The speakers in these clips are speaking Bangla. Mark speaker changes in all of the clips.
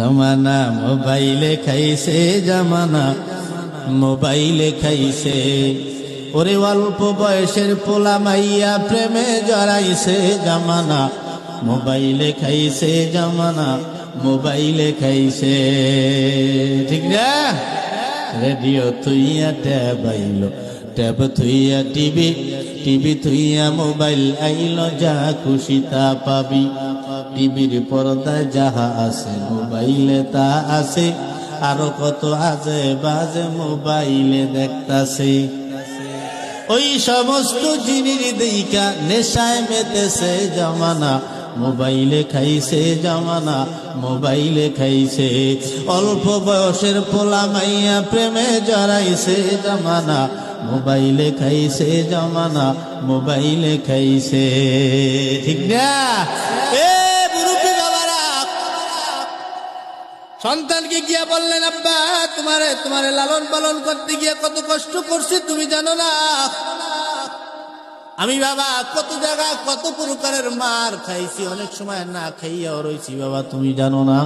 Speaker 1: জামানা মোবাইলে খাইছে, জামানা মোবাইলে খাইছে। ওরে অল্প বয়সের পোলা মাইয়া প্রেমে জড়াইছে, জামানা মোবাইলে খাইছে, জামানা মোবাইলে খাইছে। ঠিক না? রেডিও থুইয়া ট্যাব আইলো, ট্যাব থুইয়া টিভি, টিভি থুইয়া মোবাইল আইলো, যা খুশি তা পাবি। টিভির পর্দায় যাহা আছে মোবাইলে তা আছে, আরো কত আজে বাজে মোবাইলে দেখতাছে। ওই সমস্ত জিনিস দেইকা নেশায় মেতেছে, জামানা মোবাইলে খাইছে, জামানা মোবাইলে খাইছে। অল্প বয়সের পোলা মাইয়া প্রেমে জড়াইছে, জামানা মোবাইলে খাইছে, জামানা মোবাইলে খাইছে। ঠিক না? সন্তানকে গিয়া বললেন, আব্বা তোমারে লালন পালন করতে গিয়া কত কষ্ট করছি তুমি জানো না? আমি বাবা কত জায়গা কত প্রকারের মার খাইছি, অনেক সময় না খাইয়াও রয়েছি বাবা, তুমি জানো না?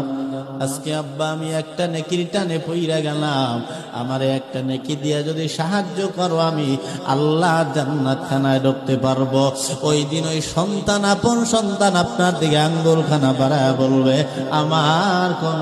Speaker 1: আজকে আব্বা আমি একটা নেকির টানে পইরা গেলাম, আমারে একটা নেকি দিয়া যদি সাহায্য করো, আমি আল্লাহ জান্নাত খানায় ঢুকতে পারবো। ওই দিন ওই সন্তান, আপন সন্তান আপনার দিকে আঙ্গুল খানা বাড়ায় বলবে, আমার কোন